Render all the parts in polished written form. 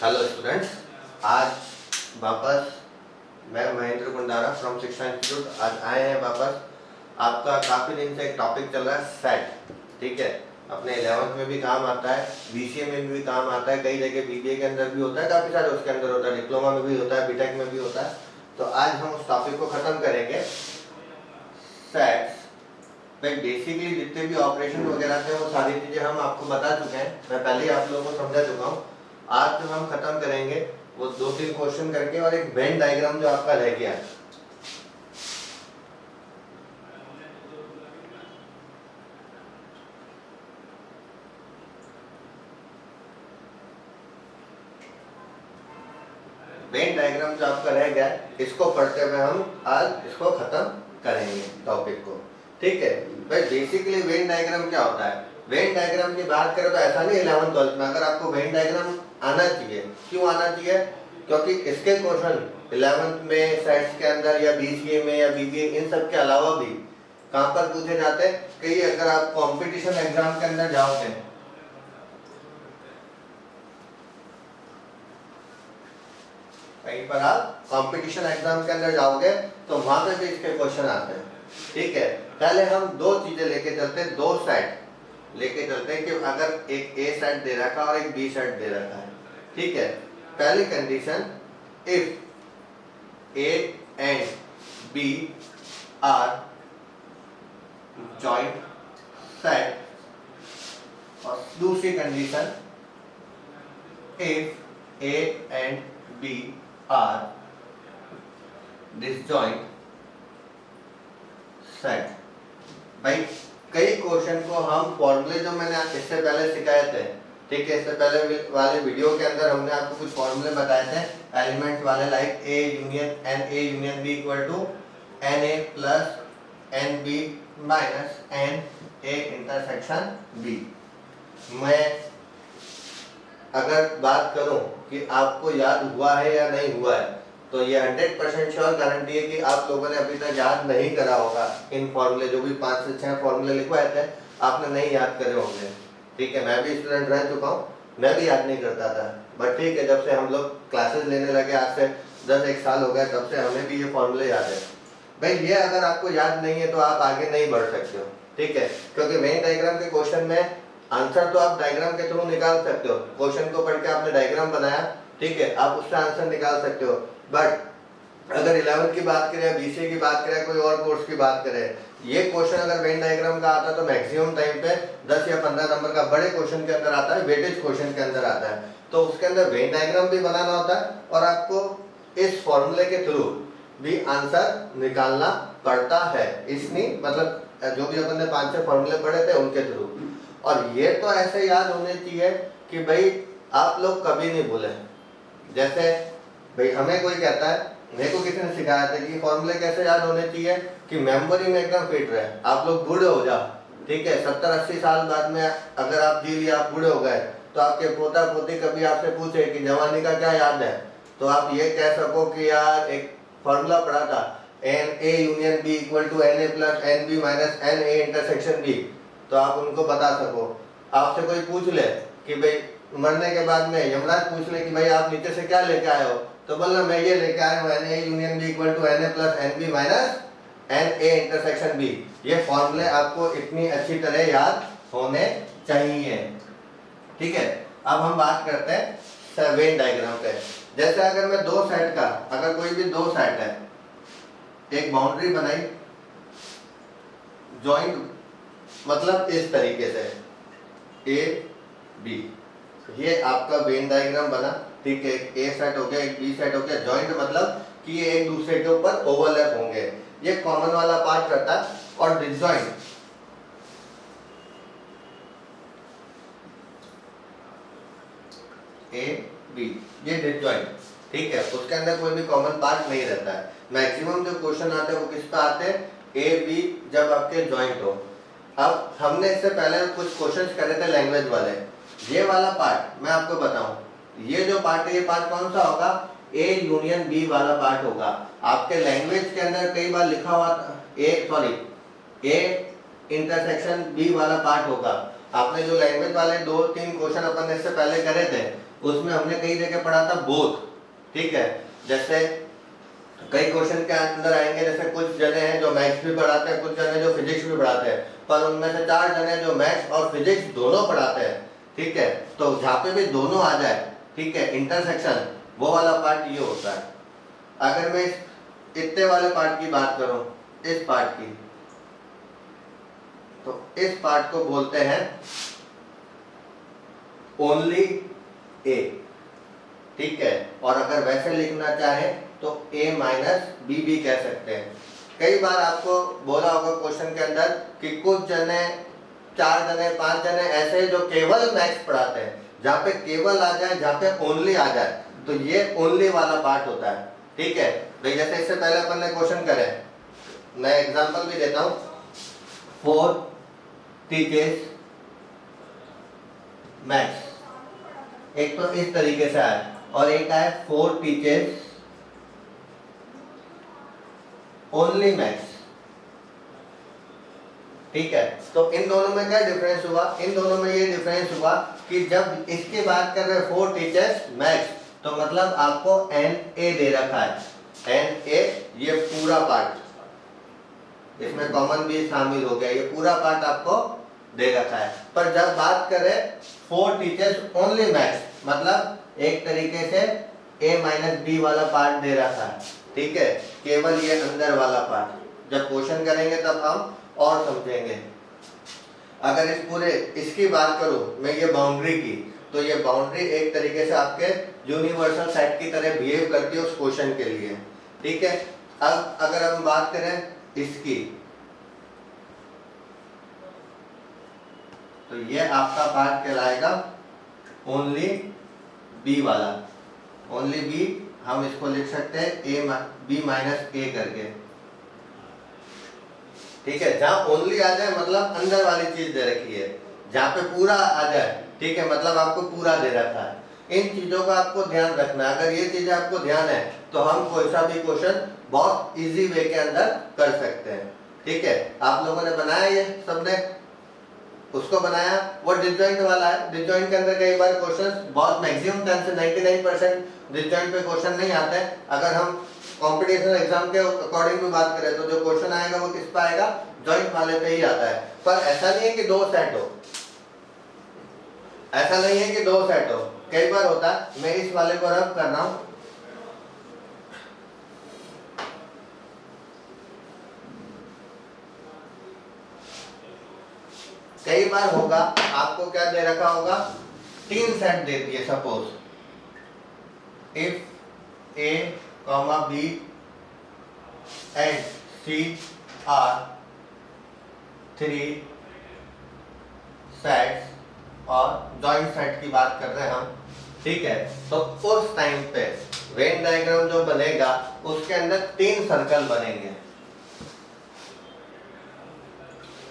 Hello students, आज वापस मैं महेंद्र कुंडारा फ्रॉम शिक्षा इंस्टीट्यूट आज आए हैं वापस। आपका काफ़ी दिन से एक टॉपिक चल रहा है सेट, ठीक है। अपने 11th में भी काम आता है, बीसीए में भी काम आता है, कई जगह बीबीए के अंदर भी होता है, काफ़ी सारे उसके अंदर होता है, डिप्लोमा में भी होता है, बीटेक में भी होता है। तो आज हम उस टॉपिक को ख़त्म करेंगे। सेट्स भाई बेसिकली जितने भी ऑपरेशन वगैरह थे वो सारी चीज़ें हम आपको बता चुके हैं, मैं पहले ही आप लोगों को समझा चुका हूँ। आज जो हम खत्म करेंगे वो 2-3 क्वेश्चन करके और एक वेन डायग्राम जो आपका रह गया है। वेन डायग्राम जो आपका रह गया है, इसको पढ़ते हुए हम आज इसको खत्म करेंगे टॉपिक को, ठीक है। भाई बेसिकली वेन डायग्राम क्या होता है? वेन डायग्राम की बात करें तो ऐसा नहीं 11th-12th में अगर आपको वेन डायग्राम आना चाहिए। क्यों आना चाहिए? क्योंकि इसके क्वेश्चन 11th में सेट्स के अंदर या बीसीए में या बीबीए इन सब के अलावा भी कहाँ पर पूछे जाते हैं? कई अगर आप कंपटीशन एग्जाम के अंदर जाओगे, कहीं पर आप कंपटीशन एग्जाम के अंदर जाओगे तो वहां पे भी इसके क्वेश्चन आते हैं, ठीक है। पहले हम दो चीजें लेके चलते हैं, दो सेट लेके चलते हैं कि अगर एक ए सेट दे रखा है और एक बी सेट दे रखा है, ठीक है। पहली condition, if A and B are joint set, और दूसरी condition, if A and B are disjoint set. भाई कई क्वेश्चन को हम फॉर्मूले जो मैंने इससे पहले सिखाए थे, ठीक है, इससे पहले वाले वीडियो के अंदर हमने आपको कुछ फॉर्मूले बताए थे एलिमेंट वाले, like A union N A union B equal to N A plus N B minus N A intersection B. मैं अगर बात करूं कि आपको याद हुआ है या नहीं हुआ है, तो ये 100% श्योर गारंटी है कि आप लोगों ने अभी तक याद नहीं करा होगा। इन फॉर्मूले जो भी 5 से 6 फॉर्मूले लिखवाए थे आपने नहीं याद करे होंगे, ठीक है। मैं भी स्टूडेंट रह चुका हूँ, मैं भी याद नहीं करता था, बट ठीक है, जब से हम लोग क्लासेस लेने लगे आज से 10-1 साल हो गए, तब से हमें भी ये फॉर्मूले याद है। भाई ये अगर आपको याद नहीं है तो आप आगे नहीं बढ़ सकते हो, ठीक है, क्योंकि वेन डायग्राम के क्वेश्चन में आंसर तो आप डायग्राम के थ्रू निकाल सकते हो। क्वेश्चन को पढ़ के आपने डायग्राम बनाया, ठीक है, आप उससे आंसर निकाल सकते हो। बट अगर 11th की बात करें, बीसीए की बात करें, कोई और कोर्स की बात करें, ये क्वेश्चन अगर वेन डायग्राम का आता है तो मैक्सिमम टाइम पे 10 या 15 नंबर का बड़े क्वेश्चन के अंदर आता है, वेटेज क्वेश्चन के अंदर आता है। तो उसके अंदर वेन डायग्राम भी बनाना होता है और आपको इस फॉर्मूले के थ्रू भी आंसर निकालना पड़ता है। इसलिए मतलब जो भी अपन ने 5-6 फॉर्मूले पढ़े थे उनके थ्रू, और ये तो ऐसे याद होने चाहिए कि भाई आप लोग कभी नहीं भूले। जैसे भाई हमें कोई कहता है, मेरे को किसी ने सिखाया था कि फॉर्मूले कैसे याद होने चाहिए कि मेमोरी में एकदम फिट रहे। आप लोग बूढ़े हो जाओ, ठीक है, 70-80 साल बाद में अगर आप जी लिया, आप बूढ़े हो गए, तो आपके पोता पोती कभी आपसे पूछे कि जवानी का क्या याद है, तो आप ये कह सको कि यार एक फॉर्मूला पढ़ा था, N A union B equal to N A plus N B minus N A intersection B, तो आप उनको बता सको। आपसे कोई पूछ ले कि भाई मरने के बाद में यमराज पूछ ले कि भाई आप नीचे से क्या लेके आए हो, तो बोलना मैं ये लेके आया हूँ N A union B equal to N A plus N B minus N A intersection B. ये फॉर्मूले आपको इतनी अच्छी तरह याद होने चाहिए, ठीक है। अब हम बात करते हैं वेन डायग्राम पे। जैसे अगर मैं दो सेट का, अगर कोई भी दो सेट है, एक बाउंड्री बनाई, जॉइंट मतलब इस तरीके से ए बी, ये आपका वेन डायग्राम बना, ठीक है। एक ए सेट हो गया, एक बी सेट हो गया। जॉइंट मतलब कि ये एक दूसरे के ऊपर ओवरलैप होंगे, ये कॉमन वाला पार्ट रहता है। और डिसजॉइंट, ए बी, ये डिसजॉइंट, ठीक है, उसके अंदर कोई भी कॉमन पार्ट नहीं रहता है। मैक्सिमम जो क्वेश्चन आते हैं वो किस पे आते हैं? ए बी जब आपके जॉइंट हो। अब हमने इससे पहले कुछ क्वेश्चंस करे थे लैंग्वेज वाले, ये वाला पार्ट मैं आपको बताऊं, ये जो पार्ट है, ये पार्ट कौन सा होगा? ए यूनियन बी वाला पार्ट होगा। आपके लैंग्वेज के अंदर कई बार लिखा हुआ ए इंटरसेक्शन बी वाला पार्ट होगा। आपने जो लैंग्वेज वाले 2-3 क्वेश्चन अपन ने इससे पहले करे थे, उसमें हमने कई जगह पढ़ा था बोथ, ठीक है। जैसे कई क्वेश्चन के अंदर आएंगे, जैसे कुछ जने हैं जो मैथ्स भी पढ़ाते हैं, कुछ जने जो फिजिक्स भी पढ़ाते हैं, पर उनमें से 4 जने जो मैथ्स और फिजिक्स दोनों पढ़ाते हैं, ठीक है। तो जहाँ पे भी दोनों आ जाए, ठीक है, इंटरसेक्शन, वो वाला पार्ट ये होता है। अगर मैं इतने वाले पार्ट की बात करूं, इस पार्ट की, तो इस पार्ट को बोलते हैं ओनली ए, ठीक है। और अगर वैसे लिखना चाहे तो a माइनस बी भी कह सकते हैं। कई बार आपको बोला होगा क्वेश्चन के अंदर कि कुछ जने, 4 जने, 5 जने ऐसे जो केवल मैथ्स पढ़ाते हैं, जहाँ पे केवल आ जाए, जहाँ पे ओनली आ जाए, तो ये ओनली वाला पार्ट होता है, ठीक है। भाई जैसे इससे पहले अपन ने क्वेश्चन करे, मैं एग्जांपल भी देता हूँ। 4 टीचर्स मैथ्स, एक तो इस तरीके से आए, और एक आए 4 टीचर्स ओनली मैथ्स, ठीक है। तो इन दोनों में क्या डिफरेंस हुआ? इन दोनों में ये डिफरेंस हुआ कि जब इसकी बात कर रहे 4 टीचर्स मैथ्स, तो मतलब आपको एन ए दे रखा है, एन ए, ये पूरा पार्ट, इसमें कॉमन भी शामिल हो गया, ये पूरा पार्ट आपको दे रखा है। पर जब बात करें 4 टीचर्स ओनली मैथ्स, मतलब एक तरीके से a माइनस बी वाला पार्ट दे रखा है, ठीक है, केवल ये अंदर वाला पार्ट। जब क्वेश्चन करेंगे तब हम और समझेंगे। अगर इस पूरे, इसकी बात करूं मैं, ये बाउंड्री की, तो ये बाउंड्री एक तरीके से आपके यूनिवर्सल सेट की तरह बिहेव करती है उस क्वेश्चन के लिए, ठीक है। अब अगर हम बात करें इसकी, तो ये आपका पार्ट कहलाएगा ओनली बी वाला। ओनली बी हम इसको लिख सकते हैं ए बी माइनस ए करके, ठीक है। जहां ओनली आ जाए मतलब अंदर वाली चीज दे रखी है, जहां पे पूरा आ जाए, ठीक है, मतलब आपको पूरा दे रखा है। इन चीजों का आपको ध्यान रखना है। अगर ये चीजें आपको ध्यान है तो हम कोई सा भी क्वेश्चन बहुत इजी वे के अंदर कर सकते हैं, ठीक है। आप लोगों ने बनाया, ये सबने उसको बनाया, वो डिसजॉइंट वाला है। डिसजॉइंट के अंदर कई बार क्वेश्चंस बहुत मैक्सिमम 10 से 99% डिसजॉइंट पे क्वेश्चन नहीं आते हैं। अगर हम कॉम्पिटिशन एग्जाम के अकॉर्डिंग भी बात करें तो जो क्वेश्चन आएगा वो किस पे आएगा? जॉइंट वाले पे ही आता है। पर ऐसा नहीं है कि 2 सेट हो, ऐसा नहीं है कि 2 सेट हो। कई बार होता है, मैं इस वाले को रब कर रहा हूं, कई बार होगा आपको क्या दे रखा होगा, 3 सेट दे दिए। Suppose if A comma B and C are 3 sets और जॉइंट सेट की बात कर रहे हैं हम, ठीक है। तो उस टाइम पे वेन डायग्राम जो बनेगा उसके अंदर 3 सर्कल बनेंगे,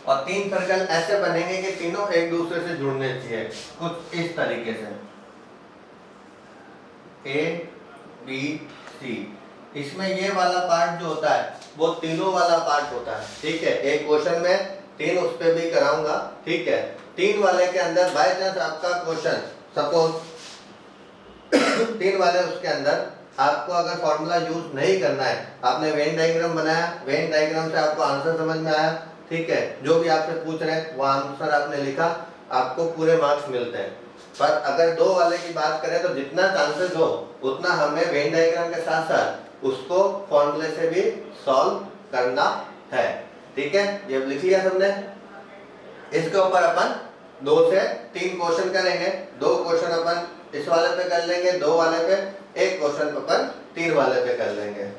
और 3 सर्कल ऐसे बनेंगे कि तीनों एक दूसरे से जुड़ने चाहिए, कुछ इस तरीके से ए बी सी। इसमें ये वाला पार्ट जो होता है वो तीनों वाला पार्ट होता है, ठीक है। एक क्वेश्चन में 3 उस पे भी कराऊंगा, ठीक है। 3 वाले के अंदर बाय चांस आपका क्वेश्चन, सपोज 3 वाले उसके अंदर आपको अगर फॉर्मूला यूज नहीं करना है, आपने वेन डायग्राम बनाया, वेन डायग्राम से आपको आंसर समझ में आया, ठीक है, जो भी आपसे पूछ रहे हैं वो आंसर आपने लिखा, आपको पूरे मार्क्स मिलते हैं। पर अगर 2 वाले की बात करें तो जितना चांसेस हो उतना हमें वेन डायग्राम के साथ साथ उसको फॉर्मूले से भी सॉल्व करना है, ठीक है। ये लिख लिया सबने। इसके ऊपर अपन 2 से 3 क्वेश्चन करेंगे। 2 क्वेश्चन अपन इस वाले पे कर लेंगे, 2 वाले पे, 1 क्वेश्चन अपन 3 वाले पे कर लेंगे।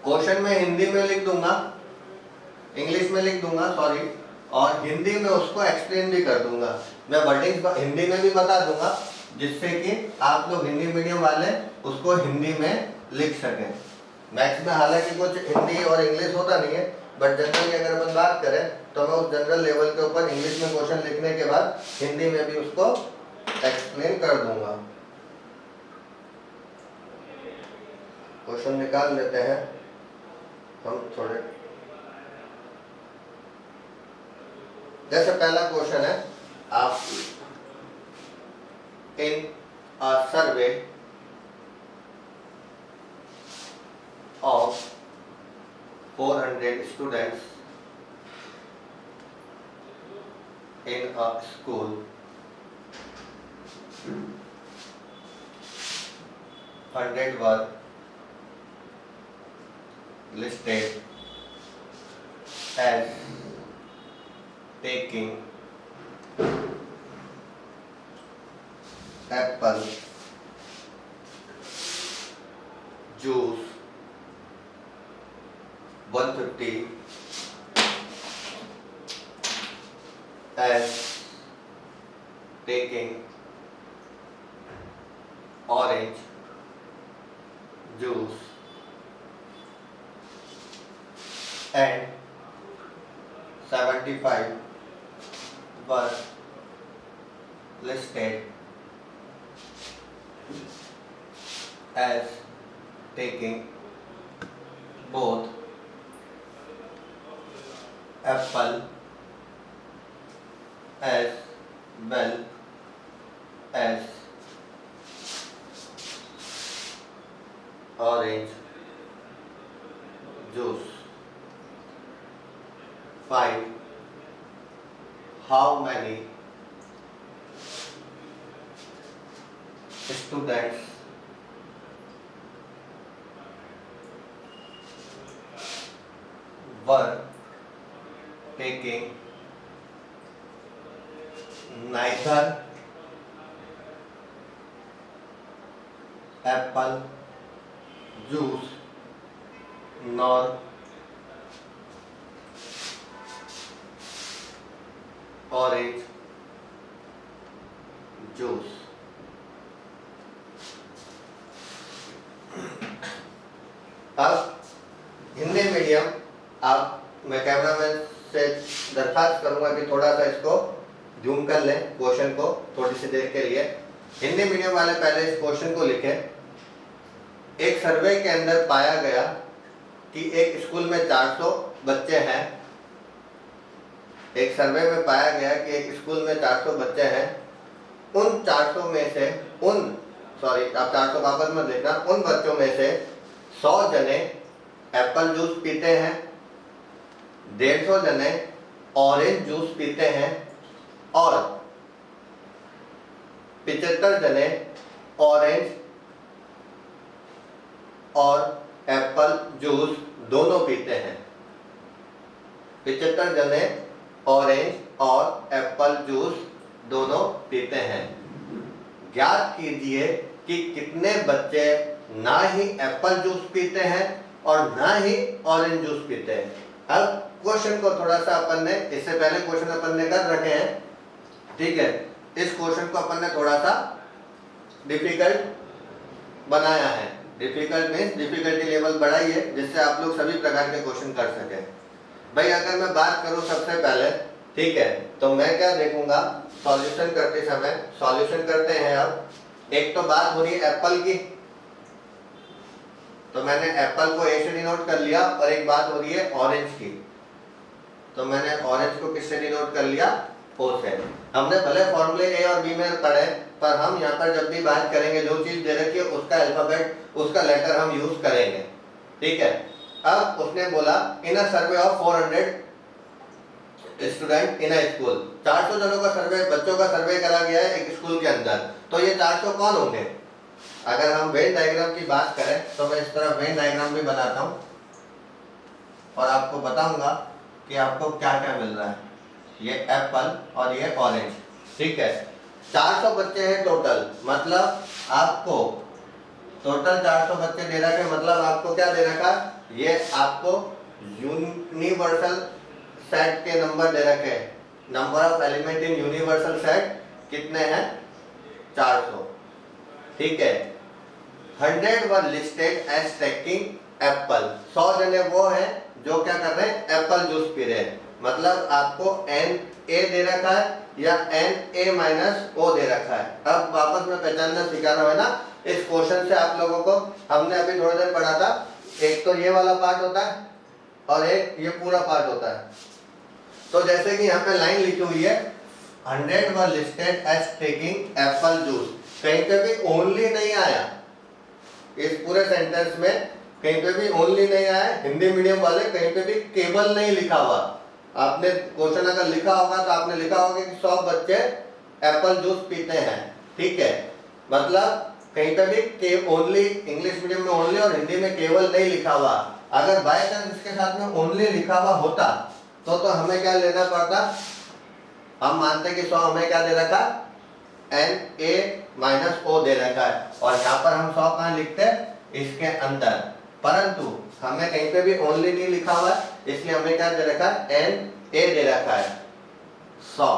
क्वेश्चन में हिंदी में लिख दूंगा, इंग्लिश में लिख दूंगा, सॉरी, और हिंदी में उसको एक्सप्लेन भी कर दूंगा। मैं वर्डिंग हिंदी में भी बता दूंगा जिससे कि आप लोग हिंदी मीडियम वाले उसको हिंदी में लिख सकें। मैथ्स में हालांकि कुछ हिंदी और इंग्लिश होता नहीं है, बट जनरली अगर अपन बात करें तो मैं उस जनरल लेवल के ऊपर इंग्लिश में क्वेश्चन लिखने के बाद हिंदी में भी उसको एक्सप्लेन कर दूंगा। क्वेश्चन निकाल लेते हैं हम थोड़े। जैसे पहला क्वेश्चन है, आप in a survey of 400 students in a school, 100 were listed as taking apple juice 150, as taking orange juice, and 75 were listed as taking both apple as well as orange juice. 5. How many students were taking neither apple juice nor orange juice? अब Hindi medium आप, मैं cameraman से दरखास्त करूंगा कि थोड़ा सा इसको जूम कर लें क्वेश्चन को थोड़ी सी देर के लिए। हिंदी मीडियम वाले पहले इस क्वेश्चन को लिखें। एक सर्वे के अंदर पाया गया कि एक स्कूल में 400 बच्चे हैं। एक सर्वे में पाया गया कि एक स्कूल में 400 बच्चे हैं। उन 400 में से आप 400 वापस में देखना, उन बच्चों में से 100 जने एप्पल जूस पीते हैं, 150 जने ऑरेंज जूस पीते हैं और 75 जने ऑरेंज और एप्पल जूस दोनों पीते हैं। 75 जने ऑरेंज और एप्पल जूस दोनों पीते हैं। ज्ञात कीजिए कि कितने बच्चे ना ही एप्पल जूस पीते हैं और ना ही ऑरेंज जूस पीते हैं। अब क्वेश्चन को थोड़ा सा अपन ने, इससे पहले क्वेश्चन अपन ने कर रखे हैं, ठीक है। इस क्वेश्चन को अपन ने थोड़ा सा डिफिकल्ट बनाया है। डिफिकल्ट मीन्स डिफिकल्टी लेवल बढ़ाई है, जिससे आप लोग सभी प्रकार के क्वेश्चन कर सके। भाई अगर मैं बात करूं सबसे पहले, ठीक है, तो मैं क्या देखूंगा सॉल्यूशन करते समय। सॉल्यूशन करते हैं। अब एक तो बात हो रही है एप्पल की, तो मैंने एप्पल को ए से डिनोट कर लिया, और एक बात हो रही है ऑरेंज की, तो मैंने ऑरेंज को किससे डिनोट कर लिया, ओ से। हमने भले फॉर्मूले ए और बी में पढ़े, पर हम यहाँ पर जब भी बात करेंगे जो चीज दे रखी है उसका अल्फाबेट, उसका लेटर हम यूज करेंगे, ठीक है। अब उसने बोला in a survey of 400 student in a school, 400 जनों का सर्वे, बच्चों का सर्वे करा गया है एक स्कूल के अंदर। तो ये 400 कौन होंगे? अगर हम वेन डायग्राम की बात करें तो मैं इस तरह वेन डायग्राम भी बनाता हूँ और आपको बताऊंगा कि आपको क्या क्या मिल रहा है। ये एप्पल और ये ऑरेंज, ठीक है। 400 बच्चे हैं टोटल, मतलब आपको टोटल 400 बच्चे दे रखे, मतलब आपको क्या दे रखा, ये आपको यूनिवर्सल सेट के नंबर दे रखे हैं। Number of element in universal set कितने हैं, 400, ठीक है। 100 were listed as taking Apple, 100 जने वो हैं जो क्या कर रहे हैं, एप्पल जूस पी रहे हैं। मतलब आपको एन ए दे रखा है या एन ए माइनस ओ दे रखा है। अब वापस में पहचानना सिखाना है ना इस क्वेश्चन से आप लोगों को। हमने अभी थोड़ी देर पढ़ा था, एक तो ये वाला पार्ट होता है और एक ये पूरा पार्ट होता है। तो जैसे कि यहाँ पे लाइन लिखी हुई है 100 were listed as taking apple juice, कहीं पे भी ओनली नहीं आया, इस पूरे सेंटेंस में कहीं पे भी ओनली नहीं आया। हिंदी मीडियम वाले कहीं पे भी केवल नहीं लिखा हुआ। आपने क्वेश्चन अगर लिखा होगा तो आपने लिखा होगा कि 100 बच्चे एप्पल जूस पीते हैं, ठीक है। मतलब कहीं पे भी ओनली, इंग्लिश मीडियम में ओनली और हिंदी में केवल नहीं लिखा हुआ। अगर बाय चांस इसके साथ में ओनली लिखा हुआ होता तो हमें क्या लेना पड़ता, हम मानते हैं कि 100 हमें क्या दे रखा, Na-O दे रखा है, और यहाँ पर हम 100 कहाँ लिखते हैं, इसके अंदर। परंतु हमें कहीं पे भी ओनली नहीं लिखा हुआ है, इसलिए हमें क्या दे रखा है, Na दे रखा है 100।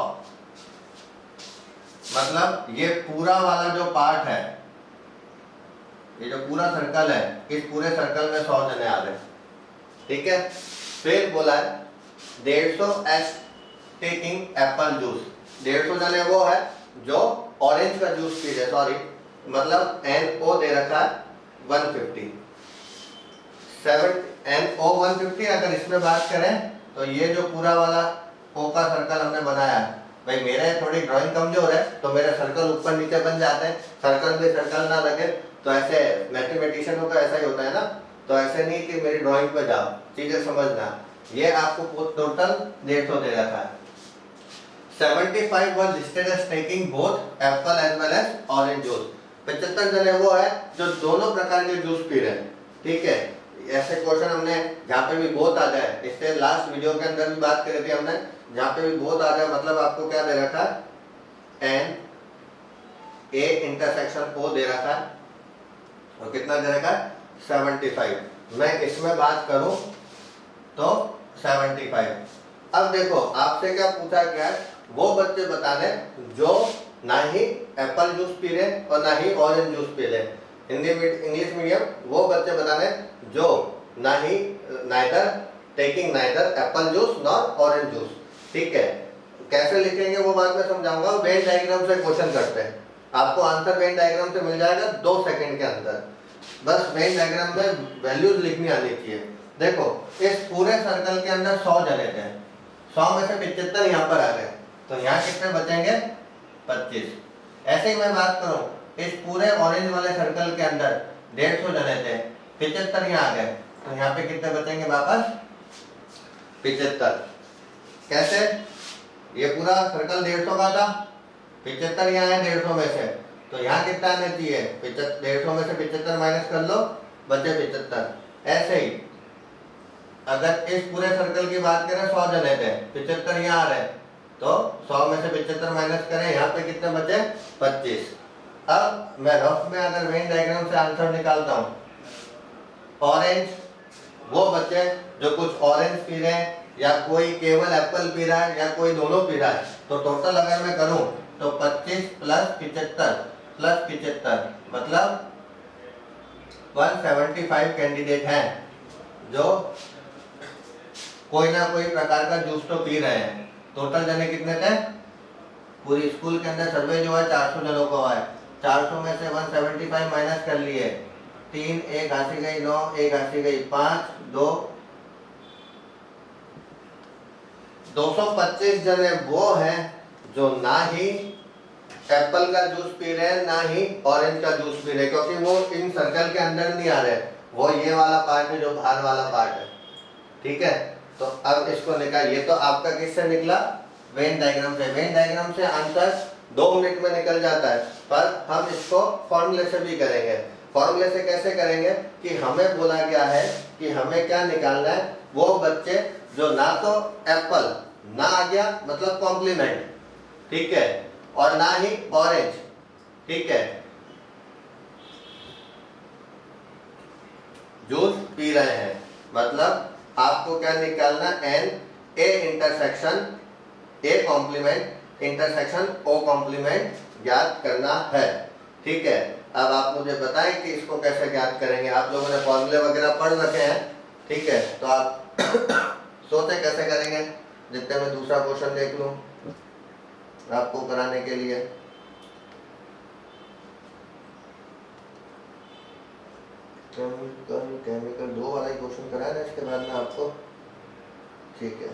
मतलब ये पूरा वाला जो पार्ट है, ये जो पूरा सर्कल है, इस पूरे सर्कल में 100 जने आ रहे, ठीक है। फिर बोला है 150 एस टेकिंग एप्पल जूस। 150 जने वो है जो ऑरेंज का जूस पी रहे, सॉरी, मतलब NO दे रखा है 150, 7 NO 150। अगर इसमें बात करें तो ये जो पूरा वाला O का सर्कल हमने बनाया, भाई मेरे थोड़ी ड्राइंग कमजोर है तो मेरे सर्कल ऊपर नीचे बन जाते हैं, सर्कल में सर्कल ना लगे, तो ऐसे मैथमेटिशियनों का ऐसा ही होता है ना। तो ऐसे नहीं कि मेरी ड्राइंग पे जाओ, चीजें समझना। ये आपको टोटल 150 दे रखा है। 75 was listed as taking both apple as well as orange juice। 75 जने वो है जो दोनों प्रकार के जूस पी रहे हैं, ठीक है। ऐसे क्वेश्चन हमने जहाँ पे भी बहुत आ जाए, इससे लास्ट वीडियो के अंदर भी बात करी थी हमने, जहाँ पे भी बहुत आ जाए मतलब आपको क्या दे रखा है, Na इंटरसेक्शन O दे रखा है, और कितना दे रखा है 75। मैं इसमें बात करूं तो 75। अब देखो आपसे क्या पूछा गया है, वो बच्चे बताने जो ना ही एप्पल जूस पी रहे और ना ही ऑरेंज जूस पी रहे। हिंदी इंग्लिश मीडियम वो बच्चे बताने जो ना ही neither taking neither apple juice nor orange juice, ठीक है। कैसे लिखेंगे वो बाद में समझाऊंगा। वेन डायग्राम से क्वेश्चन करते हैं, आपको आंसर वेन डायग्राम से मिल जाएगा 2 सेकंड के अंदर। बस वेन डायग्राम में वैल्यूज लिखनी आनी चाहिए। देखो इस पूरे सर्कल के अंदर 100 जने थे, 100 में से 75 यहाँ पर आ गए, तो यहाँ कितने बचेंगे 25। ऐसे ही मैं बात करूं, इस पूरे ऑरेंज वाले सर्कल के अंदर 150 जने थे, 75 यहाँ आ गए, तो यहाँ पे कितने बचेंगे वापस 75। कैसे, ये पूरा सर्कल 150 का था, 75 यहाँ है 150 में से, तो यहाँ कितना आना चाहिए 150 में से 75 माइनस कर लो, बचे 75। ऐसे ही अगर इस पूरे सर्कल की बात करें 100 जने थे, 75 यहाँ आ रहे, तो 100 में से 75 माइनस करें, यहाँ पे कितने बचे 25। अब मैं रफ में अगर वेन डायग्राम से आंसर निकालता हूँ, ऑरेंज वो बच्चे जो कुछ ऑरेंज पी रहे हैं, या कोई केवल एप्पल पी रहा है, या कोई दोनों पी रहा है, तो टोटल अगर मैं करूं तो 25 प्लस 75 प्लस 75 मतलब 175 कैंडिडेट हैं जो कोई ना कोई प्रकार का जूस तो पी रहे हैं। टोटल जने कितने थे, पूरी स्कूल के अंदर सर्वे जो है 400 जनों का है, 400 में से 175 माइनस कर लिए, 3 एक घासी गई 9 एक घासी गई 5 2 225 जने वो हैं जो ना ही एप्पल का जूस पी रहे हैं ना ही ऑरेंज का जूस पी रहे हैं, क्योंकि वो इन सर्कल के अंदर नहीं आ रहे, वो ये वाला पार्ट है जो बाहर वाला पार्ट है, ठीक है। तो अब इसको निकाल, ये तो आपका किससे निकला, वेन डायग्राम से। वेन डायग्राम से आंसर 2 मिनट में निकल जाता है, पर हम इसको फॉर्मूले से भी करेंगे। फॉर्मूले से कैसे करेंगे कि हमें बोला गया है कि हमें क्या निकालना है, वो बच्चे जो ना तो एप्पल ना आ गया मतलब कॉम्प्लीमेंट, ठीक है, और ना ही ऑरेंज, ठीक है, जूस पी रहे हैं, मतलब आपको क्या निकालना, A intersection A complement intersection O complement ज्ञात करना है, ठीक है। अब आप मुझे बताएं कि इसको कैसे ज्ञात करेंगे। आप लोगों ने फॉर्मूले वगैरह पढ़ रखे हैं, ठीक है, तो आप सोचे कैसे करेंगे, जितने में दूसरा क्वेश्चन देख लूं आपको कराने के लिए। केमिकल 2 वाला ही क्वेश्चन कराना है इसके बाद में आपको, ठीक है।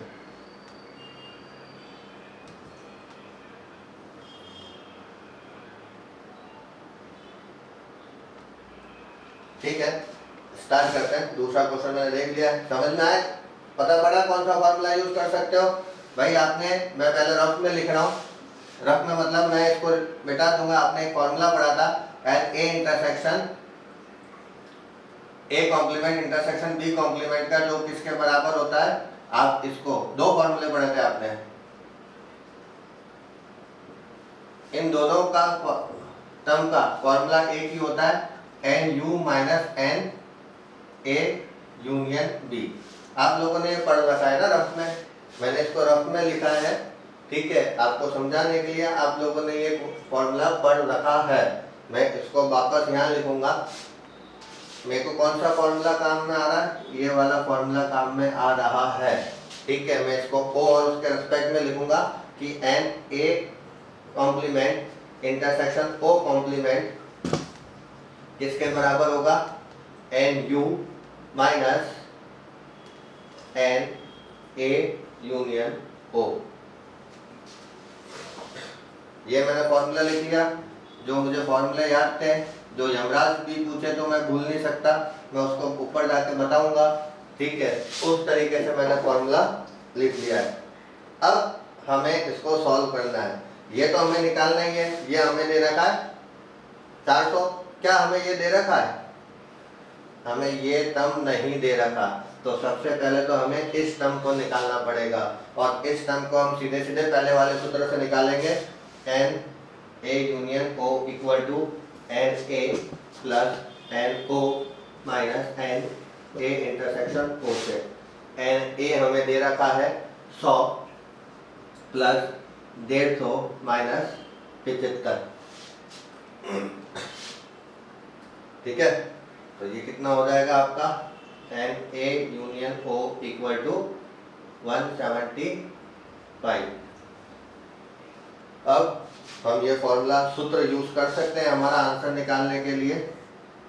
ठीक है, स्टार्ट करते हैं। दूसरा क्वेश्चन मैंने देख लिया, समझ में आया, पता पड़ा कौन सा फॉर्मूला यूज कर सकते हो भाई आपने। मैं पहले रफ में लिख रहा हूँ, रफ में मतलब मैं इसको मिटा दूंगा। आपने एक फॉर्मूला पढ़ा था, N A intersection A complement intersection B complement का जो किसके बराबर होता है। आप इसको दो फॉर्मूले पढ़े थे आपने, इन दोनों का टर्म का फॉर्मूला एक ही होता है, N U minus N A union B. आप लोगों ने पढ़ रखा है ना रफ में, मैंने इसको रफ में लिखा है, ठीक है, आपको समझाने के लिए आप लोगों ने ये फॉर्मूला पढ़ रखा है। मैं इसको वापस यहाँ लिखूंगा। मेरे को कौन सा फॉर्मूला काम में आ रहा है, ये वाला फॉर्मूला काम में आ रहा है, ठीक है। मैं इसको ओ और उसके रेस्पेक्ट में लिखूंगा कि N A complement intersection O complement किसके बराबर होगा, N U minus N A union O. ये मैंने फॉर्मूला लिख लिया, जो मुझे फॉर्मूले याद थे, जो यमराज भी पूछे तो मैं भूल नहीं सकता, मैं उसको ऊपर जाके बताऊंगा, ठीक है। उस तरीके से मैंने फॉर्मूला लिख लिया है। अब हमें इसको सॉल्व करना है। ये तो हमें निकालना ही है, ये हमें दे रखा है 400, क्या हमें ये दे रखा है, हमें ये टर्म नहीं दे रखा। तो सबसे पहले तो हमें इस टर्म को निकालना पड़ेगा, और इस टर्म को हम सीधे सीधे पहले वाले सूत्र से निकालेंगे, N A union O equal to N A plus N O minus N A intersection O से। एन ए हमें दे रखा है 100 प्लस 150 माइनस 75, ठीक है। तो ये कितना हो जाएगा आपका, N A union O equal to 175। अब हम ये फॉर्मूला सूत्र यूज कर सकते हैं हमारा आंसर निकालने के लिए।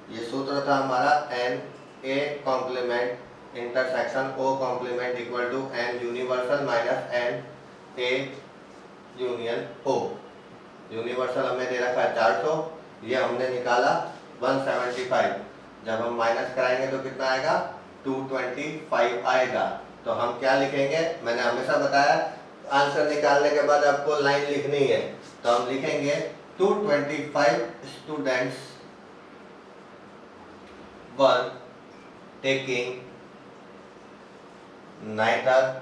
ये सूत्र था हमारा, N A complement intersection O complement equal to N universal minus N A union O. Universal हमें दे रखा है 400, ये हमने निकाला 175। जब हम माइनस कराएंगे तो कितना आएगा, 225 आएगा। तो हम क्या लिखेंगे, मैंने हमेशा बताया आंसर निकालने के बाद आपको लाइन लिखनी है, तो हम लिखेंगे 225 students were taking neither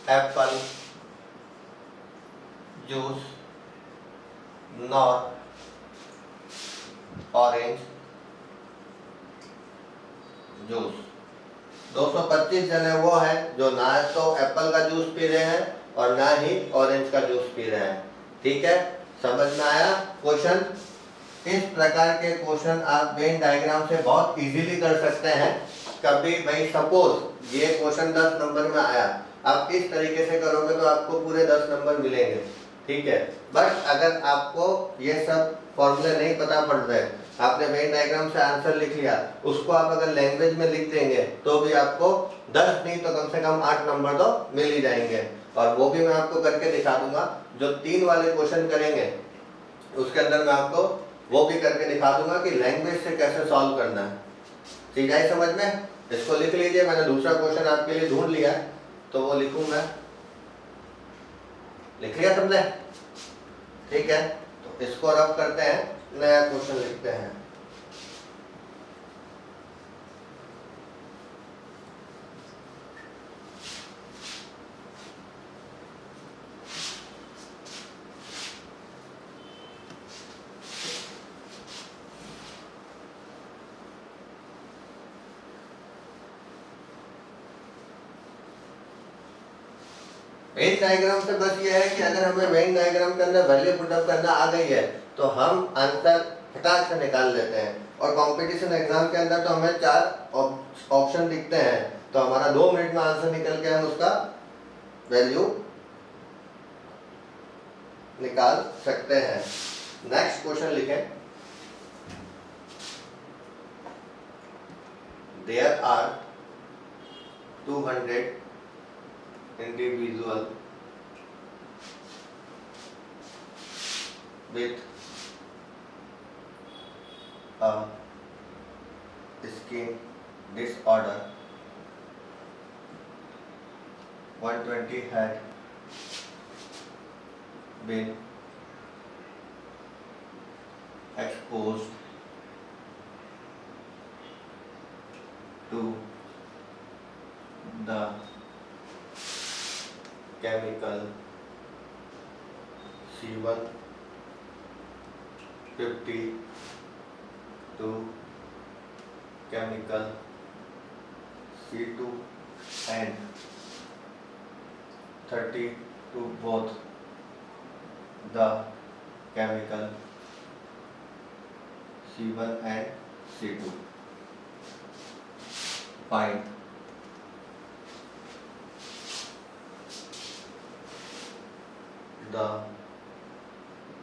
apple juice nor orange juice. 225 जने वो हैं जो ना तो एप्पल का जूस पी रहे हैं और ना ही ऑरेंज का जूस पी रहे हैं, ठीक है। समझ में आया क्वेश्चन। इस प्रकार के क्वेश्चन आप वेन डायग्राम से बहुत इजीली कर सकते हैं। कभी भाई सपोज ये क्वेश्चन 10 नंबर में आया, आप इस तरीके से करोगे तो आपको पूरे 10 नंबर मिलेंगे, ठीक है। बट अगर आपको ये सब फॉर्मूले नहीं पता पड़ रहे, आपने वेन डायग्राम से आंसर लिख लिया, उसको आप अगर लैंग्वेज में लिख देंगे तो भी आपको 10 नहीं तो कम से कम 8 नंबर तो मिल ही जाएंगे। और वो भी मैं आपको करके दिखा दूंगा, जो 3 वाले क्वेश्चन करेंगे उसके अंदर मैं आपको वो भी करके दिखा दूंगा कि लैंग्वेज से कैसे सॉल्व करना है। ठीक है समझ में, इसको लिख लीजिए। मैंने दूसरा क्वेश्चन आपके लिए ढूंढ लिया है तो वो लिखूंगा, लिख लिया सबने, ठीक है। तो इसको रब करते हैं, नया क्वेश्चन लिखते हैं। वेन डायग्राम से बस ये है कि अगर हमें वेन डायग्राम के अंदर वैल्यू पुटअप करना आ गई है तो हम आंसर फटाक से निकाल लेते हैं। और कंपटीशन एग्जाम के अंदर तो हमें 4 ऑप्शन दिखते हैं, तो हमारा 2 मिनट में आंसर निकल के हम उसका वैल्यू निकाल सकते हैं। नेक्स्ट क्वेश्चन लिखें, there are 200 individual with a skin disorder. 120 had been exposed to the chemical C150 to chemical C2 and 30 to both the chemical C1 and C2. Find the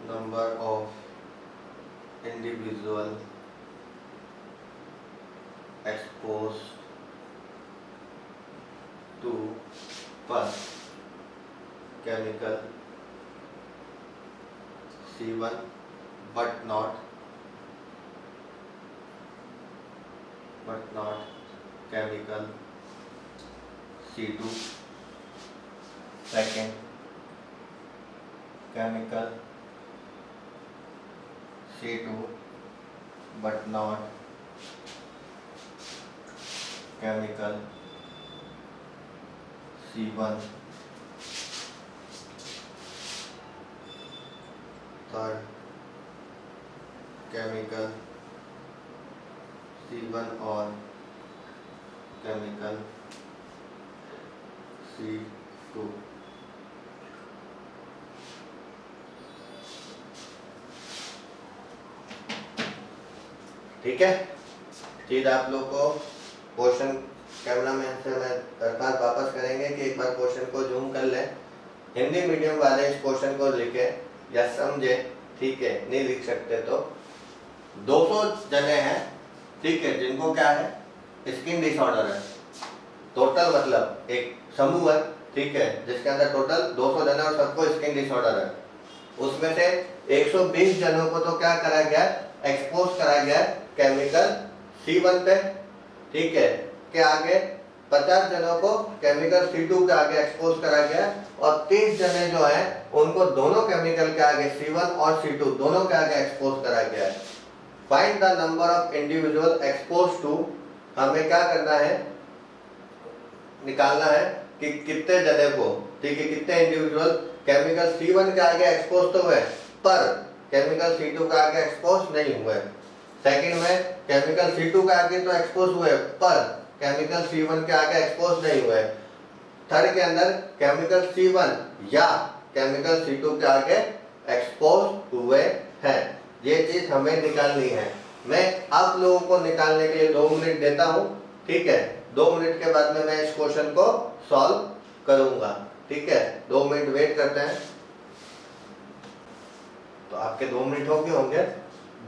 number of individual exposed to first chemical C1 but not chemical C2, second chemical C2 but not chemical C1, third chemical C1 or chemical C2. ठीक है, चीज आप लोग को question camera man से मैं दरख्वास्त वापस करेंगे कि एक बार क्वेश्चन को जूम कर लें। हिंदी मीडियम वाले इस क्वेश्चन को लिखे या समझे, ठीक है, नहीं लिख सकते तो 200 जने हैं, ठीक है, जिनको क्या है स्किन डिसऑर्डर है। टोटल मतलब एक समूह है, ठीक है, जिसके अंदर टोटल 200 जने और सबको स्किन डिसऑर्डर है। उसमें से 120 जनों को तो क्या करा गया, एक्सपोज करा गया केमिकल C1 पे, ठीक है, के आगे 50 जनों को केमिकल C2 के आगे एक्सपोज करा गया और 30 जने जो है उनको दोनों केमिकल के आगे C1 और C2 दोनों के आगे एक्सपोज करा गया है। Find the number of individual expose to, हमें क्या करना है, निकालना है कि कितने जने को, ठीक है, कितने इंडिविजुअल केमिकल C1 के आगे एक्सपोज तो हुए पर केमिकल C2 के आगे एक्सपोज नहीं हुए। सेकंड में केमिकल C2 के आगे तो एक्सपोज हुए पर केमिकल C1 के आगे एक्सपोज नहीं हुए। थर्ड के अंदर केमिकल C1 या केमिकल C2 के आगे एक्सपोज हुए हैं। ये चीज हमें निकालनी है। मैं आप लोगों को निकालने के लिए 2 मिनट देता हूं, ठीक है, 2 मिनट के बाद में मैं इस क्वेश्चन को सॉल्व करूंगा, ठीक है, 2 मिनट वेट करते हैं। तो आपके 2 मिनट हो गए होंगे।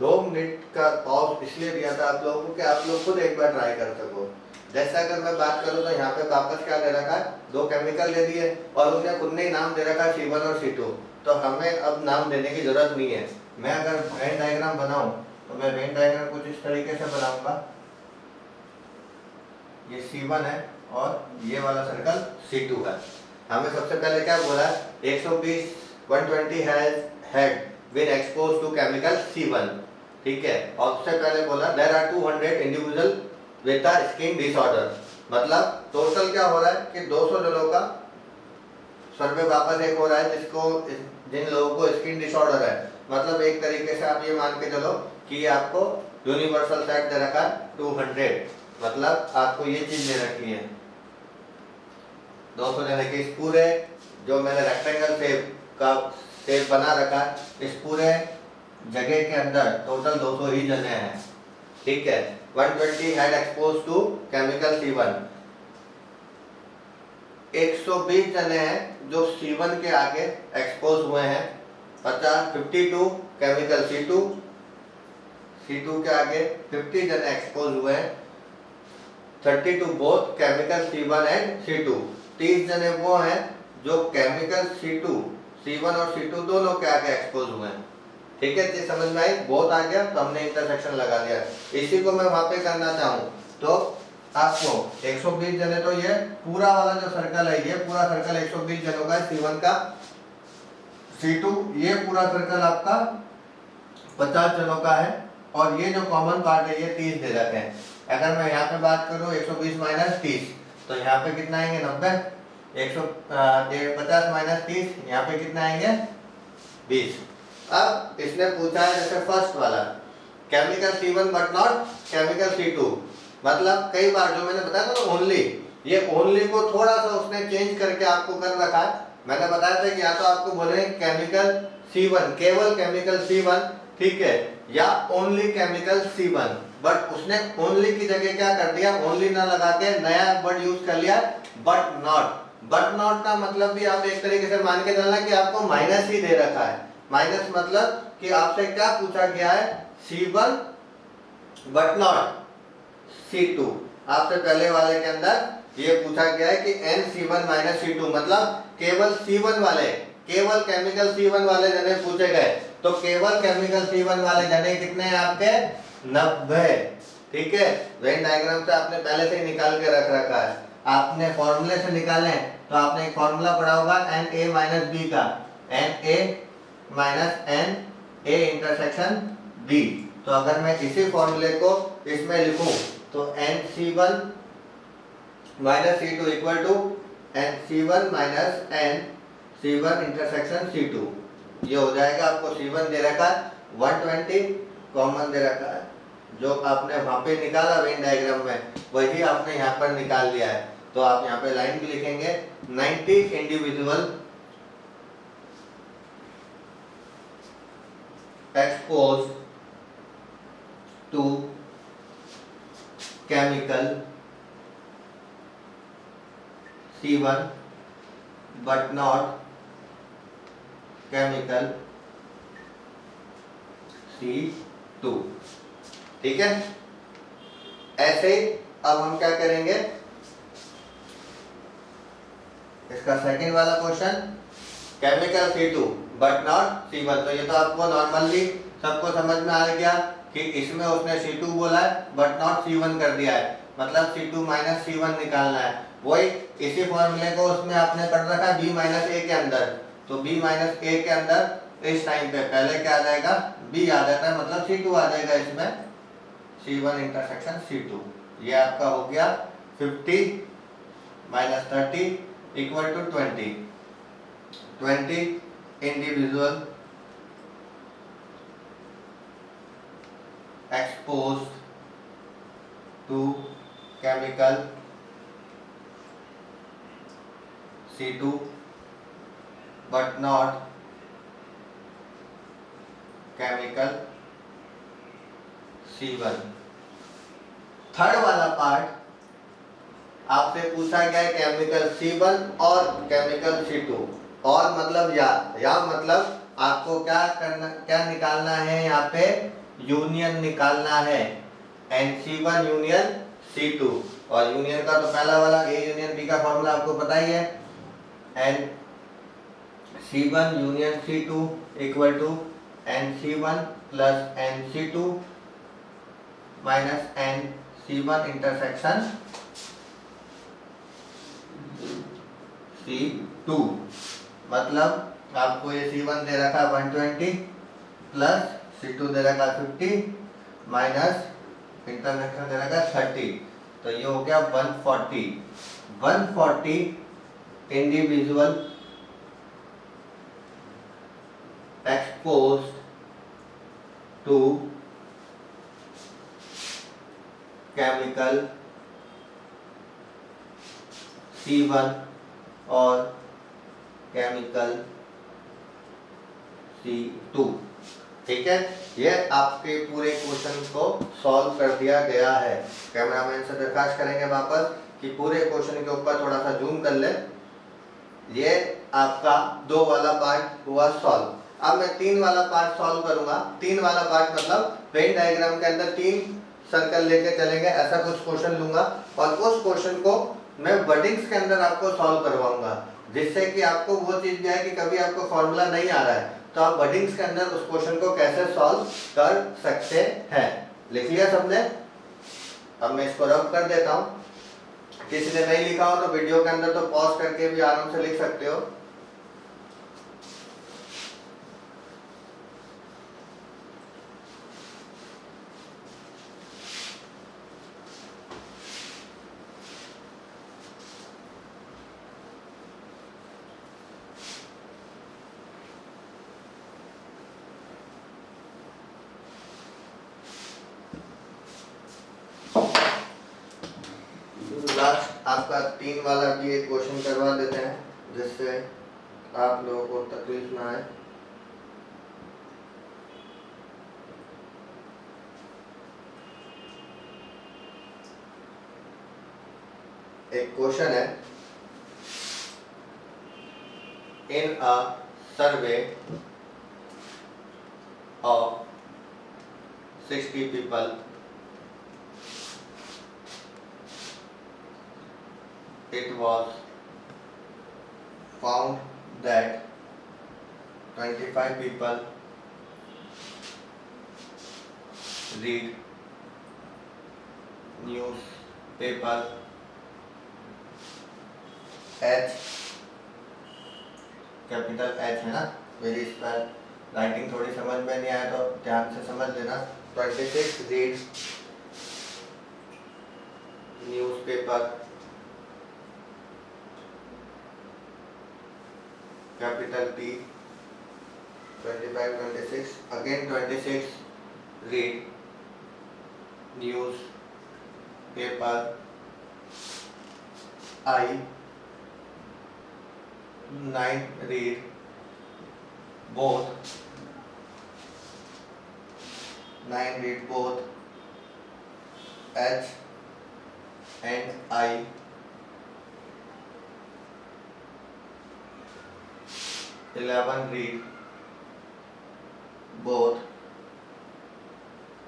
2 मिनट का पॉज इसलिए दिया था आप लोगों को कि आप लोग खुद एक बार ट्राई कर सको। जैसे अगर मैं बात करूं तो यहाँ पे वापस क्या दे रखा है, 2 केमिकल दे दिए और उन्हें ही नाम दे रखा है C1 और C2, तो हमें अब नाम देने की जरूरत नहीं है। मैं अगर वेन डायग्राम बनाऊं तो मैं वेन डायग्राम कुछ इस तरीके से बनाऊंगा, ये C1 है और ये वाला सर्कल C2 है। हमें सबसे पहले क्या बोला, 120 had been exposed to chemical C1, ठीक है, और उससे पहले बोला there are 200 individual with a skin disorder. मतलब टोटल क्या हो रहा है कि 200 जनों का सर्वे वापस एक हो रहा है जिन लोगों को स्किन डिसऑर्डर है। मतलब एक तरीके से आप ये मान के चलो कि आपको यूनिवर्सल सेट दे रखा है 200, मतलब आपको ये चीज दे रखी है 200 जने की। इस पूरे जो मैंने रेक्टेंगल शेप बना रखा है, इस पूरे जगह के अंदर टोटल 200 ही जने हैं, ठीक है। 120 had exposed to chemical C1, 120 जने हैं जो C1 के आगे एक्सपोज हुए हैं, 52 केमिकल C2 के आगे 50 जने एक्सपोज हुए हैं, 32 both chemical C1 and C2, 30 जने वो हैं जो केमिकल C1 और C2 दोनों के आगे एक्सपोज हुए हैं, ठीक है, चीज समझ में आई? बहुत आ गया तो हमने इंटरसेक्शन लगा दिया। इसी को मैं वहां पे करना चाहूँ तो आपको 120 जने, तो ये पूरा वाला जो सर्कल है, ये पूरा सर्कल 120 जनों का है, C1 का, C2 ये पूरा सर्कल आपका 50 जनों का है, और ये जो कॉमन पार्ट है ये 30 दे रखे हैं। अगर मैं यहाँ पे बात करूँ 120 माइनस 30, तो यहाँ पे कितना आएंगे 90, 150 माइनस 30, यहाँ पे कितना आएंगे 20। अब इसने पूछा है जैसे फर्स्ट वाला chemical C1 but not chemical C2, मतलब कई बार जो मैंने बताया था ना ओनली, ये ओनली को थोड़ा सा उसने चेंज करके आपको कर रखा है। मैंने बताया था कि या तो आपको बोले केमिकल C1, केवल केमिकल C1, ठीक है, या ओनली केमिकल C1, बट उसने ओनली की जगह क्या कर दिया, ओनली ना लगा के नया वर्ड यूज कर लिया बट नॉट। बट नॉट का मतलब भी आप एक तरीके से मान के चलना कि आपको माइनस ही दे रखा है। माइनस मतलब कि आपसे क्या पूछा गया है, C1 बट नॉट C2। आपसे पहले वाले के अंदर ये पूछा गया है कि NC1 माइनस C2, मतलब केवल C1 वाले, केवल केमिकल C1 वाले जने पूछे गए। तो केवल केमिकल C1 वाले जने कितने हैं आपके 90, ठीक है। वेन डायग्राम से आपने पहले से ही निकाल के रख रखा है, आपने फॉर्मूले से निकाले तो आपने एक फॉर्मूला पढ़ा होगा Na माइनस बी का, Na minus Na intersection B। तो अगर मैं इसी फॉर्मूले को इसमें लिखूं तो NC1 minus C2 equal to NC1 minus NC1 intersection C2, ये हो जाएगा। आपको C1 दे रखा है 120, कॉमन दे रखा है, जो आपने वहां पे निकाला वेन डायग्राम में वही आपने यहाँ पर निकाल लिया है। तो आप यहाँ पे लाइन भी लिखेंगे 90 individual exposed to chemical C1 but not chemical C2, ठीक है। ऐसे ही अब हम क्या करेंगे, इसका सेकंड वाला question chemical C2 but not C1। तो ये तो आपको नॉर्मली सबको समझ में आ गया कि इसमें उसने C2 बोला है बट नॉट C1 कर दिया है, मतलब C2 माइनस C1 निकालना है। वही इसी फॉर्मूले को उसमें आपने पढ़ रखा है B माइनस A के अंदर, तो B माइनस A के अंदर इस टाइम पे पहले क्या आ जाएगा, B आ जाता है, मतलब C2 आ जाएगा इसमें, C1 इंटरसेक्शन C2। ये आपका हो गया 50 minus 30 equal to 20 individual exposed to chemical C2 but not chemical C1। Third वाला पार्ट आपसे पूछा गया है केमिकल C1 और केमिकल C2, और मतलब या मतलब आपको क्या करना, क्या निकालना है, यहाँ पे यूनियन निकालना है, NC1 यूनियन C2। और यूनियन का तो पहला वाला A यूनियन B का फॉर्मूला आपको पता ही है, NC1 union C2 equal to NC1 plus NC2 minus NC1 intersection C2। मतलब आपको ये C1 दे रखा 120 प्लस C2 दे रखा 50 माइनस इंटरसेक्शन दे रखा 30, तो ये हो गया 140 individual exposed to chemical C1 और केमिकल C2, ठीक है। ये आपके पूरे क्वेश्चन को सॉल्व कर दिया गया है। कैमरामैन से दरखास्त करेंगे वापस कि पूरे क्वेश्चन के ऊपर थोड़ा सा जूम कर ले। ये आपका 2 वाला पार्ट हुआ सॉल्व। अब मैं 3 वाला पार्ट सॉल्व करूंगा। 3 वाला पार्ट मतलब वेन डायग्राम के अंदर 3 सर्कल लेके चलेंगे, ऐसा कुछ क्वेश्चन लूंगा और उस क्वेश्चन को मैं वर्डिंग्स के अंदर आपको सॉल्व करवाऊंगा, जिससे कि आपको वो चीज भी है कि कभी आपको फॉर्मूला नहीं आ रहा है तो तो आप वर्डिंग्स के अंदर उस क्वेश्चन को कैसे सॉल्व कर सकते हैं। लिख लिया सबने? अब मैं इसको रब कर देता हूँ। किसी ने नहीं लिखा हो तो वीडियो के अंदर तो पॉज करके भी आराम से लिख सकते हो। लास्ट आपका 3 वाला भी एक क्वेश्चन करवा देते हैं जिससे आप लोगों को तकलीफ ना आए। एक क्वेश्चन है, इन a survey of 60 people it was found that 25 people read newspaper H, capital H है ना, मेरी इस पर राइटिंग थोड़ी समझ में नहीं आया तो ध्यान से समझ लेना। 26 read newspaper capital T, 25 26 again 26 read newspaper I, 9 read both, 9 read both H and I, 11 read both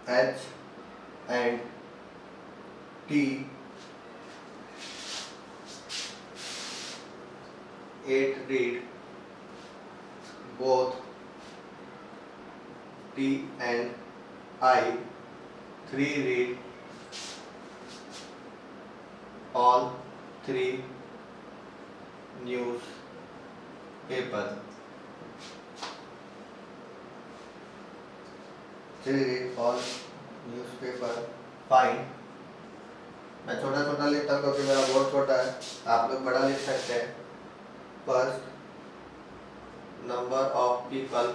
H and T, 8 read both T and I, 3 read all 3 newspaper, 3 read all newspaper, fine। मैं छोटा छोटा लिखता हूँ क्योंकि मेरा board छोटा है, आप लोग बड़ा लिख सकते हैं। First, number of people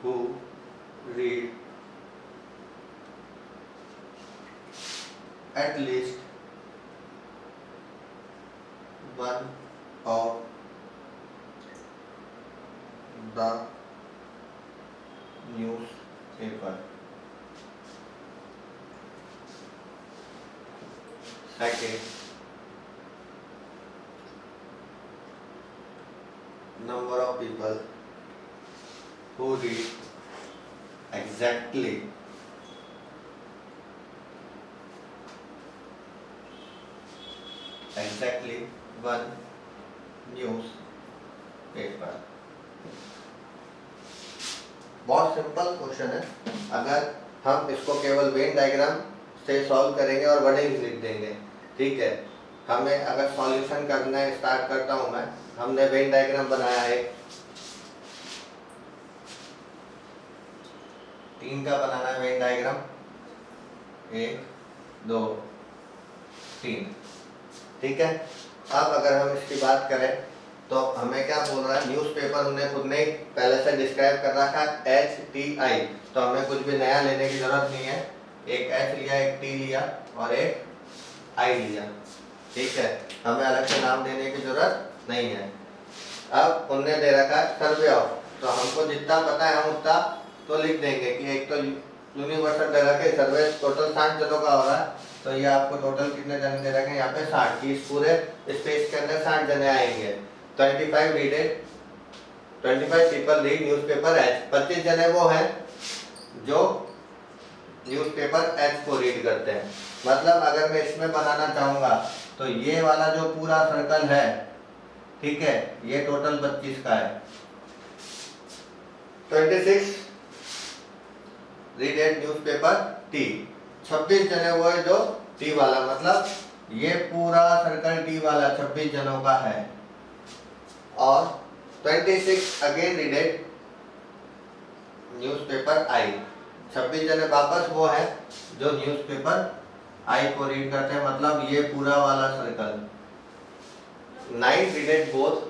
who read at least one of the newspaper। Second, number of people who read exactly one newspaper। बहुत सिंपल क्वेश्चन है। अगर हम इसको केवल वेन डायग्राम से सॉल्व करेंगे और वर्डिंग्स लिख देंगे, ठीक है। हमें अगर सॉल्यूशन करना स्टार्ट करता हूं मैं, हमने वेन डायग्राम बनाया है, 3 का बनाना है वेन डायग्राम, 1 2 3, ठीक है। अब अगर हम इसकी बात करें तो हमें क्या बोल रहा है, न्यूज़पेपर हमने खुद ने पहले से डिस्क्राइब कर रखा है HTI, तो हमें कुछ भी नया लेने की जरूरत नहीं है। एक H लिया, एक T लिया और एक I लिया, ठीक है। हमें अलग से नाम देने की जरूरत नहीं है। अब उनने दे रखा है सर्वे ऑफ, तो हमको जितना पता है हम उतना तो लिख देंगे कि एक तो यूनिवर्सल दे रखे सर्वे टोटल 60 जनों का हो रहा है, तो ये आपको टोटल कितने जने दे रखे हैं यहाँ पे 60 की, इस पूरे स्पेस के अंदर 60 जने आएंगे। 25 पीपल रीड न्यूज़पेपर एच, 25 जने वो हैं जो न्यूज़पेपर एच को रीड करते हैं। मतलब अगर मैं इसमें बनाना चाहूँगा तो ये वाला जो पूरा सर्कल है ठीक है, ये टोटल 25 का है। 26 रीड एट न्यूज़पेपर टी, 26 जने वो है जो टी वाला, मतलब ये पूरा सर्कल टी वाला 26 जनों का है। और 26 अगेन रीड एट न्यूज़पेपर आई, 26 जने वापस वो है जो न्यूज़पेपर आई को रीड करते हैं, मतलब ये पूरा वाला circle. 9 read at both,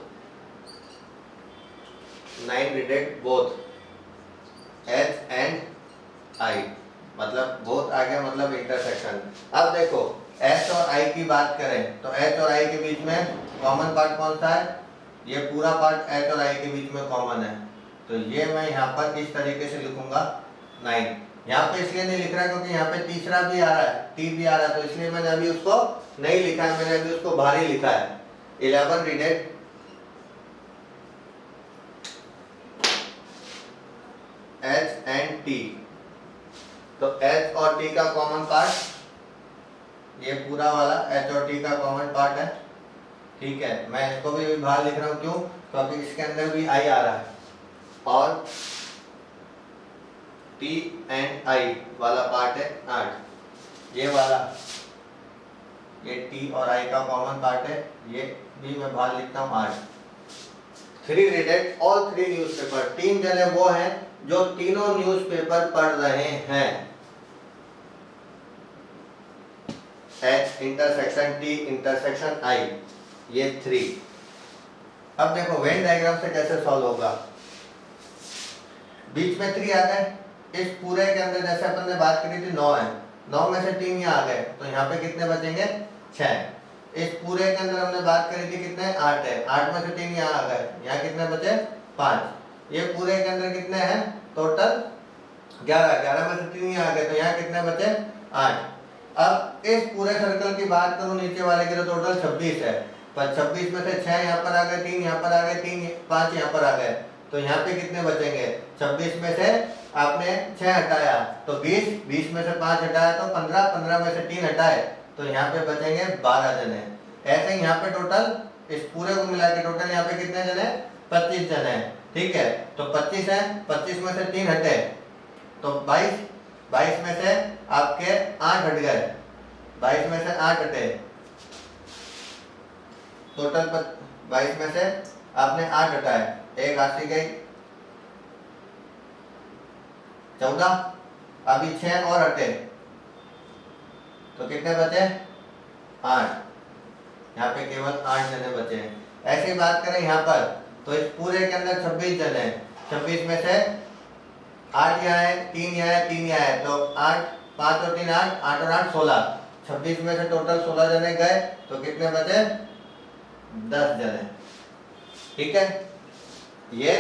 9 read at both H and I, मतलब बोथ आ गया, मतलब इंटरसेक्शन। अब देखो एच और आई की बात करें तो एच और आई के बीच में कॉमन पार्ट कौन सा है, ये पूरा पार्ट एच और आई के बीच में कॉमन है, तो ये मैं यहाँ पर इस तरीके से लिखूंगा 9। यहाँ पे इसलिए नहीं लिख रहा क्योंकि यहाँ पे तीसरा भी आ रहा है, टी भी आ रहा है, तो इसलिए मैंने अभी उसको नहीं लिखा है, मैंने अभी उसको बाहर ही लिखा है। 11 read eight H and T, तो एच और टी का कॉमन पार्ट ये पूरा वाला एच और टी का कॉमन पार्ट है, ठीक है। मैं इसको भी बाहर लिख रहा हूँ, क्यों, क्योंकि इसके अंदर भी आई आ रहा है। और टी एंड आई वाला पार्ट है 8, ये वाला ये टी और आई का कॉमन पार्ट है, ये भी मैं बाहर लिखता हूँ 8। 3 रीड एट ऑल 3 न्यूज़पेपर, 3 जने वो हैं जो तीनों न्यूज़पेपर पढ़ रहे हैं। एच इंटरसेक्शन टी इंटरसेक्शन आई, ये 3। अब देखो वेन डायग्राम से कैसे सॉल्व होगा। बीच में 3 आ गए, इस पूरे के अंदर जैसे अपन ने बात करी थी 9 है, 9 में से 3 यहाँ आ गए, तो यहाँ पे कितने बचेंगे 6। इस पूरे के अंदर हमने बात करी थी कितने 8 है, 8 में से 3 यहाँ आ गए, यहाँ कितने बचे 5। ये पूरे के अंदर कितने हैं टोटल 11, 11 में से 3 यहाँ आ गए, तो यहाँ कितने बचे 8। अब इस पूरे सर्कल की बात करूं नीचे वाले की तो टोटल 26 है, पर 26 में से 6 यहाँ पर आ गए, 3 यहाँ पर आ गए, 3 5 यहाँ पर आ गए, तो यहाँ पे कितने बचेंगे 26 में से आपने 6 हटाया तो 20, 20 में से 5 हटाया तो 15, 15 में से 3 हटाए तो यहाँ पे बचेंगे 12 जने। ऐसे ही यहाँ पे टोटल इस पूरे को मिला के टोटल यहाँ पे कितने जने 25 जने, ठीक है। तो 25 है, 25 में से 3 हटे तो 22, 22 में से आपके 8 हट गए, 22 में से 8 हटे, टोटल 22 में से आपने 8 हटाए, एक आती गई 14, अभी 6 और हटे तो कितने बचे 8, यहाँ पे केवल 8 जने बचे हैं। ऐसी बात करें यहाँ पर तो इस पूरे के अंदर 26 जने हैं, 26 में से 8 यहाँ है, 3 यहाँ है, 3 यहाँ है, तो 8, 5 और 3 8, 8 और 8 16, 26 में से टोटल 16 जने गए तो कितने बचे 10 जने, ठीक है। ये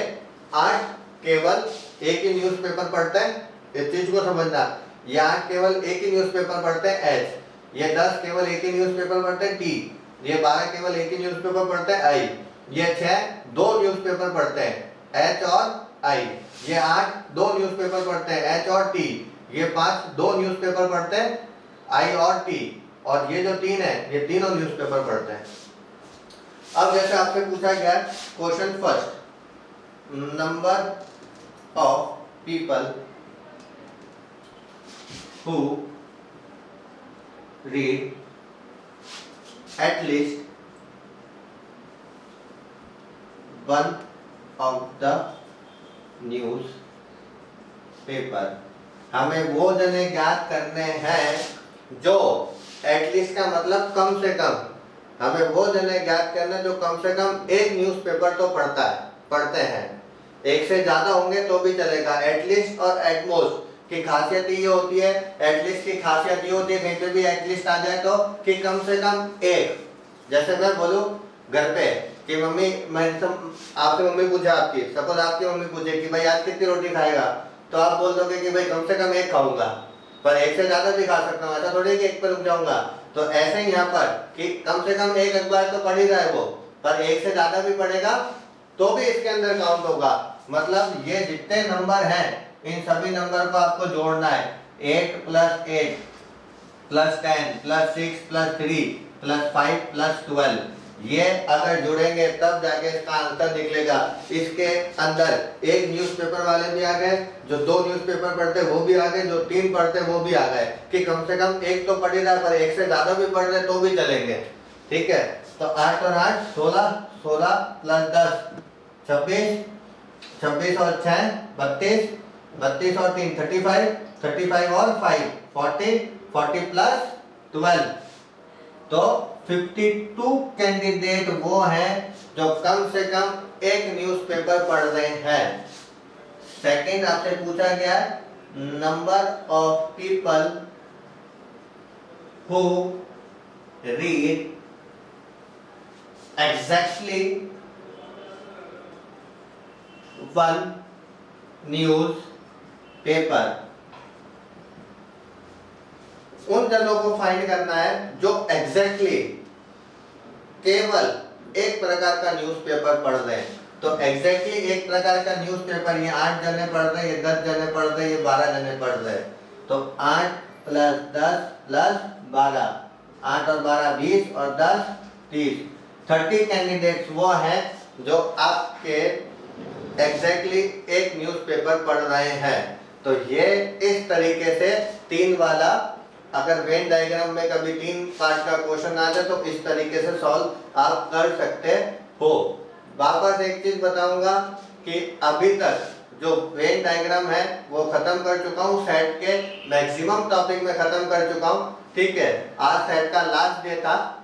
8 केवल एक ही न्यूज़पेपर पढ़ते हैं, इस चीज को समझना। ये 8 केवल एक ही न्यूज़पेपर पढ़ते हैं एच, ये 10 केवल एक ही न्यूज़पेपर पढ़ते हैं टी, ये 12 केवल एक ही न्यूज़पेपर पढ़ते हैं आई, ये 6 2 न्यूज़पेपर पढ़ते हैं एच और आई, ये 8 2 न्यूज़पेपर पढ़ते हैं एच और टी, ये 5 2 न्यूज़पेपर पढ़ते हैं आई और टी, और ये जो 3 है ये तीनों न्यूज़पेपर पढ़ते हैं। अब जैसे आपसे पूछा गया question first, number of people who read at least one of the news paper, हमें वो जने ज्ञात करने हैं जो एटलीस्ट का मतलब कम से कम, हमें वो जने ज्ञात करना जो कम से कम एक न्यूज़पेपर तो पढ़ते हैं। एक से ज्यादा होंगे तो भी चलेगा, एटलीस्ट और एटमोस्ट की खासियत ये होती है, एटलीस्ट की खासियत ये होती है कहीं पे भी एटलीस्ट आ जाए तो कि कम से कम एक। जैसे मैं बोलूं घर पे कि मम्मी, मैं आपसे मम्मी पूछे आपकी, सपोज आपकी मम्मी पूछे कि भाई आज कितनी रोटी खाएगा, तो आप बोल दोगे कि भाई कम से कम एक खाऊंगा, पर एक से ज्यादा भी खा सकता हूँ, ऐसा थोड़ी कि एक पर रुक जाऊंगा। तो ऐसे ही यहाँ पर कि कम से कम एक अखबार तो पढ़ ही रहा है वो, पर एक से ज्यादा भी पढ़ेगा तो भी इसके अंदर काउंट होगा। मतलब ये जितने नंबर हैं इन सभी नंबर को आपको जोड़ना है, 8 + 8 + 10 + 6 + 3 + 5 + 12, ये अगर जुड़ेंगे तब जाके इसका आंसर निकलेगा। इसके अंदर एक न्यूज़पेपर वाले भी आ गए, जो 2 न्यूज़पेपर पढ़ते वो भी आ गए, जो 3 पढ़ते वो भी आ गए, कि कम से कम एक तो पढ़ ही रहा, पर एक से ज्यादा भी पढ़ रहे तो भी चलेंगे। ठीक है, तो 8 और 8 16, 16 प्लस 10 26, 26 और 6 32, 32 और 3 35, 35 और 5 40, 40 प्लस 12, तो 52 कैंडिडेट वो हैं जो कम से कम एक न्यूज़पेपर पढ़ रहे हैं। सेकंड आपसे पूछा गया number of people who read exactly 1 news paper. उन जनों को फाइंड करना है जो एग्जैक्टली केवल एक प्रकार का न्यूज़पेपर पढ़ रहे हैं। तो एग्जैक्टली एक प्रकार का न्यूज़पेपर, ये 8 जने पढ़ रहे हैं, ये 10 जने पढ़ रहे हैं, ये 12 जने पढ़ रहे हैं। तो 8 प्लस 10 प्लस 12, 8 और 12 20 और 10 30, 30 कैंडिडेट्स वो हैं जो आपके एग्जैक्टली एक न्यूज़पेपर पढ़ रहे हैं। तो ये इस तरीके से 3 वाला, अगर वेन डायग्राम में कभी 3 पार्ट का क्वेश्चन आ जाए तो इस तरीके से सॉल्व आप कर सकते हो। वापस एक चीज बताऊंगा कि अभी तक जो वेन डायग्राम है वो खत्म कर चुका हूँ, सेट के मैक्सिमम टॉपिक में खत्म कर चुका हूँ। ठीक है, आज सेट का लास्ट डे था।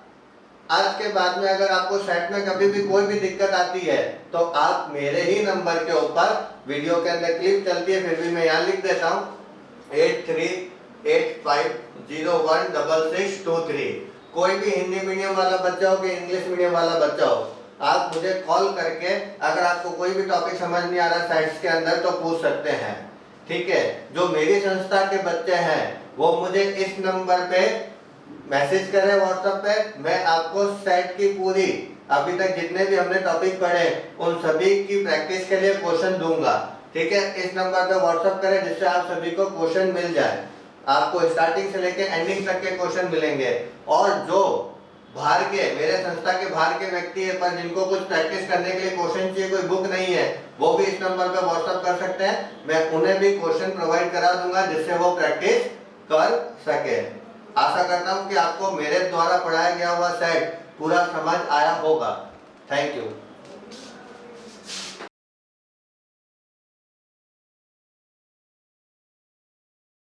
आज के बाद में अगर आपको सेट में कभी भी कोई भी दिक्कत आती है तो आप मेरे ही नंबर के ऊपर, वीडियो के अंदर क्लिप चलती है, फिर भी मैं यहाँ लिख देता हूँ 8385016623। कोई भी हिंदी मीडियम वाला बच्चा हो कि इंग्लिश मीडियम वाला बच्चा हो, आप मुझे कॉल करके अगर आपको कोई भी टॉपिक समझ नहीं आ रहा साइंस के अंदर तो पूछ सकते हैं। ठीक है, जो मेरी संस्था के बच्चे हैं वो मुझे इस नंबर पे मैसेज करें व्हाट्सएप पे, मैं आपको सेट की पूरी अभी तक जितने भी हमने टॉपिक पढ़े उन सभी की प्रैक्टिस के लिए क्वेश्चन दूंगा। ठीक है, इस नंबर पे व्हाट्सएप करें जिससे आप सभी को क्वेश्चन मिल जाए। आपको स्टार्टिंग से लेके एंडिंग तक के क्वेश्चन मिलेंगे। और जो बाहर के, मेरे संस्था के बाहर के व्यक्ति है पर जिनको कुछ प्रैक्टिस करने के लिए क्वेश्चन चाहिए, कोई बुक नहीं है, वो भी इस नंबर पे व्हाट्सएप कर सकते हैं। मैं उन्हें भी क्वेश्चन प्रोवाइड करा दूंगा जिससे वो प्रैक्टिस कर सके। आशा करता हूँ कि आपको मेरे द्वारा पढ़ाया गया हुआ सेट पूरा समझ आया होगा। Thank you.